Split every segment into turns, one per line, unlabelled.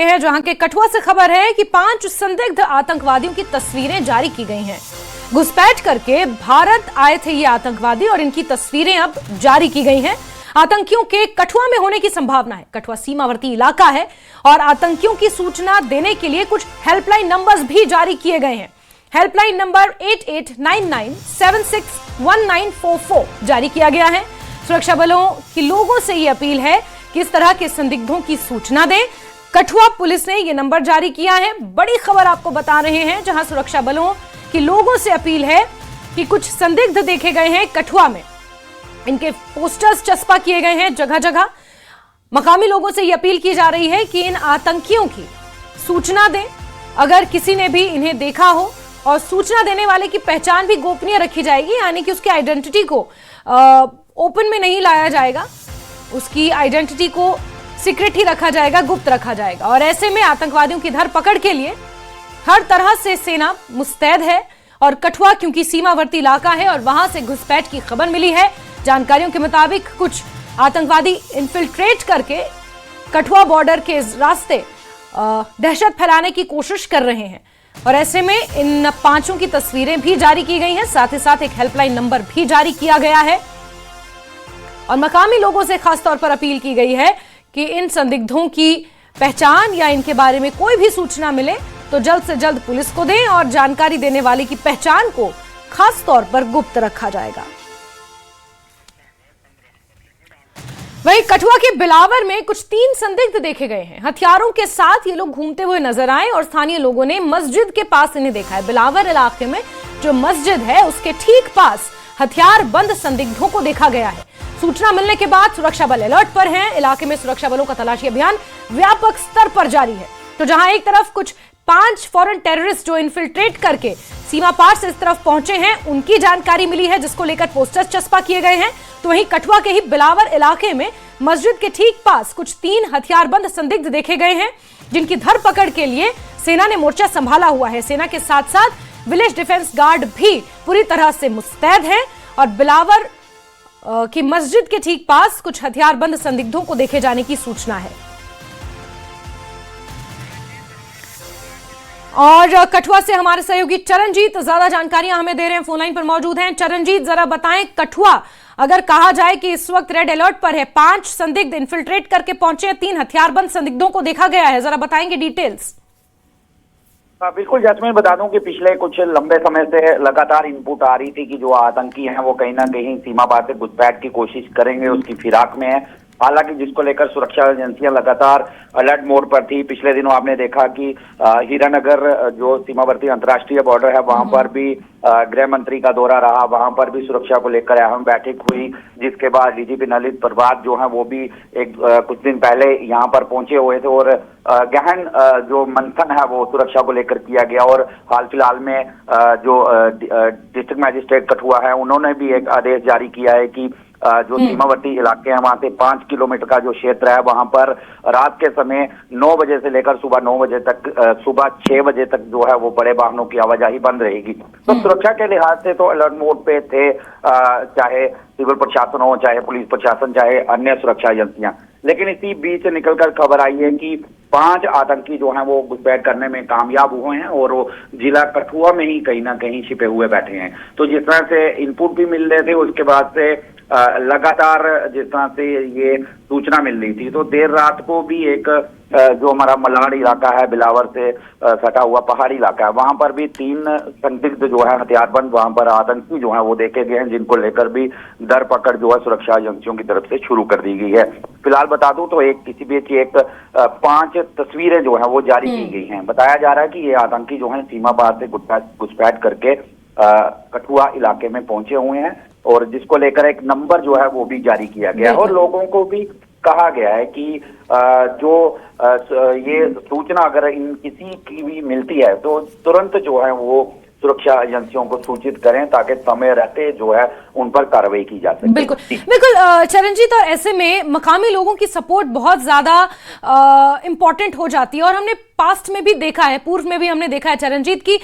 चलते हैं, जहां के कठुआ से खबर है कि 5 संदिग्ध आतंकवादियों की तस्वीरें जारी की गई हैं। घुसपैठ करके भारत आए थे ये आतंकवादी और इनकी तस्वीरें अब जारी की गई हैं। आतंकियों के कठुआ में होने की संभावना है। कठुआ सीमावर्ती इलाका है और आतंकियों की सूचना देने के लिए कुछ हेल्पलाइन नंबर्स भी जारी किए गए हैं। हेल्पलाइन नंबर 8899761944 जारी किया गया है। सुरक्षा बलों की लोगों से ये अपील है कि इस तरह के संदिग्धों की सूचना दें। कठुआ पुलिस ने ये नंबर जारी किया है। बड़ी खबर आपको बता रहे हैं, जहां सुरक्षा बलों की लोगों से अपील है कि कुछ संदिग्ध देखे गए हैं कठुआ में। इनके पोस्टर्स चस्पा किए गए हैं जगह जगह। मकामी लोगों से यह अपील की जा रही है कि इन आतंकियों की सूचना दें। अगर किसी ने भी इन्हें देखा हो, और सूचना देने वाले की पहचान भी गोपनीय रखी जाएगी, यानी कि उसकी आइडेंटिटी को ओपन में नहीं लाया जाएगा, उसकी आइडेंटिटी को सीक्रेट ही रखा जाएगा, गुप्त रखा जाएगा। और ऐसे में आतंकवादियों की धरपकड़ के लिए हर तरह से सेना मुस्तैद है। और कठुआ क्योंकि सीमावर्ती इलाका है और वहां से घुसपैठ की खबर मिली है। जानकारियों के मुताबिक कुछ आतंकवादी इन्फिल्ट्रेट करके कठुआ बॉर्डर के रास्ते दहशत फैलाने की कोशिश कर रहे हैं। और ऐसे में इन 5 की तस्वीरें भी जारी की गई हैं। साथ ही साथ एक हेल्पलाइन नंबर भी जारी किया गया है। और मकामी लोगों से खासतौर पर अपील की गई है कि इन संदिग्धों की पहचान या इनके बारे में कोई भी सूचना मिले तो जल्द से जल्द पुलिस को दें और जानकारी देने वाले की पहचान को खास तौर पर गुप्त रखा जाएगा। वहीं कठुआ के बिलावर में कुछ 3 संदिग्ध देखे गए हैं। हथियारों के साथ ये लोग घूमते हुए नजर आए और स्थानीय लोगों ने मस्जिद के पास इन्हें देखा है। बिलावर इलाके में जो मस्जिद है उसके ठीक पास हथियार बंद संदिग्धों को देखा गया है। सूचना मिलने के बाद सुरक्षा बल अलर्ट पर हैं। इलाके में सुरक्षा बलों का तलाशी अभियान व्यापक स्तर पर जारी है। तो जहां एक तरफ कुछ 5 फॉरेन टेररिस्ट जो इन्फिल्ट्रेट करके सीमा पार से इस तरफ पहुंचे हैं, उनकी जानकारी मिली है, जिसको लेकर पोस्टर्स चस्पा किए गए हैं। तो वहीं कठुआ के ही बिलावर इलाके में मस्जिद के ठीक पास कुछ 3 हथियारबंद संदिग्ध देखे गए हैं, जिनकी धरपकड़ के लिए सेना ने मोर्चा संभाला हुआ है। सेना के साथ साथ विलेज डिफेंस गार्ड भी पूरी तरह से मुस्तैद हैं। और बिलावर की मस्जिद के ठीक पास कुछ हथियारबंद संदिग्धों को देखे जाने की सूचना है। और कठुआ से हमारे सहयोगी चरणजीत ज्यादा जानकारियां हमें दे रहे हैं, फोनलाइन पर मौजूद हैं। चरणजीत, जरा बताएं, कठुआ अगर कहा जाए कि इस वक्त रेड अलर्ट पर है, 5 संदिग्ध इन्फिल्ट्रेट करके पहुंचे हैं, 3 हथियारबंद संदिग्धों को देखा गया है, जरा बताएंगे डिटेल्स।
बिल्कुल जैस्मीन, बता दूं कि पिछले कुछ लंबे समय से लगातार इनपुट आ रही थी कि जो आतंकी हैं वो कहीं ना कहीं सीमा पार से घुसपैठ की कोशिश करेंगे, उसकी फिराक में है। हालांकि जिसको लेकर सुरक्षा एजेंसियां लगातार अलर्ट मोड पर थी। पिछले दिनों आपने देखा कि हीरानगर जो सीमावर्ती अंतर्राष्ट्रीय बॉर्डर है वहां पर भी गृह मंत्री का दौरा रहा, वहां पर भी सुरक्षा को लेकर अहम बैठक हुई, जिसके बाद डीजीपी नलित प्रभात जो है वो भी कुछ दिन पहले यहाँ पर पहुंचे हुए थे और गहन जो मंथन है वो सुरक्षा को लेकर किया गया। और हाल फिलहाल में जो डिस्ट्रिक्ट मजिस्ट्रेट कठुआ है उन्होंने भी एक आदेश जारी किया है कि जो सीमावर्ती इलाके हैं वहां से 5 किलोमीटर का जो क्षेत्र है वहां पर रात के समय 9 बजे से लेकर सुबह 9 बजे तक, सुबह 6 बजे तक जो है वो बड़े वाहनों की आवाजाही बंद रहेगी। तो सुरक्षा के लिहाज से तो अलर्ट मोड पे थे, चाहे सिविल प्रशासन हो, चाहे पुलिस प्रशासन, चाहे अन्य सुरक्षा एजेंसियां। लेकिन इसी बीच निकलकर खबर आई है कि 5 आतंकी जो हैं वो घुसपैठ करने में कामयाब हुए हैं और वो जिला कठुआ में ही कहीं ना कहीं छिपे हुए बैठे हैं। तो जिस तरह से इनपुट भी मिल रहे थे, उसके बाद से लगातार जिस तरह से ये सूचना मिल रही थी, तो देर रात को भी एक जो हमारा मलाड़ इलाका है, बिलावर से सटा हुआ पहाड़ी इलाका है, वहां पर भी 3 संदिग्ध जो है हथियारबंद वहां पर आतंकी जो है वो देखे गए हैं, जिनको लेकर भी धरपकड़ जो है सुरक्षा एजेंसियों की तरफ से शुरू कर दी गई है। फिलहाल बता दूं तो किसी बीच 5 तस्वीरें जो है वो जारी की गई हैं। बताया जा रहा है कि ये आतंकी जो है सीमा पार से घुसपैठ करके कठुआ इलाके में पहुंचे हुए हैं और जिसको लेकर एक नंबर जो है वो भी जारी किया गया है। और लोगों को भी कहा गया है कि ये सूचना अगर इन किसी की भी मिलती है तो तुरंत जो है वो सुरक्षा एजेंसियों को सूचित करें ताकि समय रहते जो है उन पर कार्रवाई की जा सके।
बिल्कुल बिल्कुल चरणजीत, और ऐसे में मकामी लोगों की सपोर्ट बहुत ज्यादा इंपॉर्टेंट हो जाती है। और हमने पास्ट में भी देखा है, पूर्व में भी हमने देखा है चरणजीत की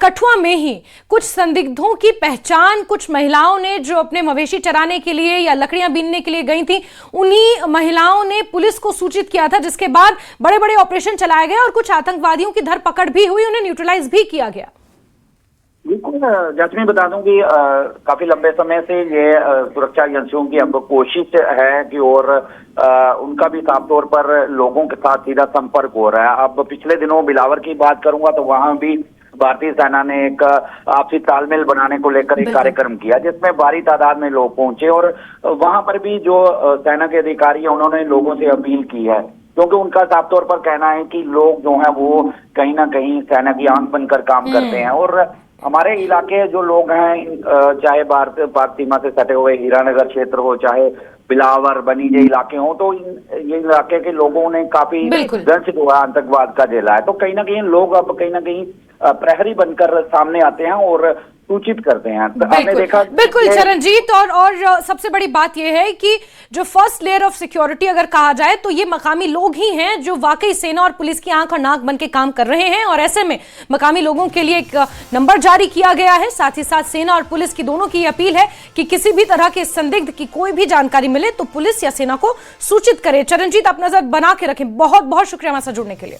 कठुआ में ही कुछ संदिग्धों की पहचान कुछ महिलाओं ने जो अपने मवेशी चराने के लिए या लकड़ियां बीनने के लिए गई थी, उन्हीं महिलाओं ने पुलिस को सूचित किया था, जिसके बाद बड़े बड़े ऑपरेशन चलाए गए और कुछ आतंकवादियों की धरपकड़ भी हुई, उन्हें न्यूट्रलाइज भी किया गया।
बिल्कुल जैस्मीन, बता दूं कि काफी लंबे समय से ये सुरक्षा एजेंसियों की अब कोशिश है कि और उनका भी साफ तौर पर लोगों के साथ सीधा संपर्क हो रहा है। अब पिछले दिनों बिलावर की बात करूंगा तो वहां भी भारतीय सेना ने एक आपसी तालमेल बनाने को लेकर एक कार्यक्रम किया जिसमें भारी तादाद में लोग पहुंचे और वहां पर भी जो सेना के अधिकारी हैं उन्होंने लोगों से अपील की है, क्योंकि उनका साफ तौर पर कहना है कि लोग जो है वो कहीं ना कहीं सेना की आंख बनकर काम करते हैं। और हमारे इलाके जो लोग हैं, चाहे भारत सीमा से सटे हुए हीरानगर क्षेत्र हो, चाहे बिलावर बनीजे इलाके हो, तो ये इलाके के लोगों ने काफी दर्द जो है आतंकवाद का झेला है। तो कहीं ना कहीं लोग अब कहीं ना कहीं प्रहरी बनकर सामने आते हैं और सूचित करते हैं। आपने देखा
बिल्कुल चरणजीत, और सबसे बड़ी बात यह है कि जो फर्स्ट लेयर ऑफ सिक्योरिटी अगर कहा जाए तो ये मकामी लोग ही हैं जो वाकई सेना और पुलिस की आंख और नाक बन के काम कर रहे हैं। और ऐसे में मकामी लोगों के लिए एक नंबर जारी किया गया है। साथ ही साथ सेना और पुलिस की दोनों की अपील है कि किसी भी तरह के संदिग्ध की कोई भी जानकारी मिले तो पुलिस या सेना को सूचित करें। चरणजीत, आप नजर बना के रखें। बहुत बहुत शुक्रिया हमारे साथ जुड़ने के लिए।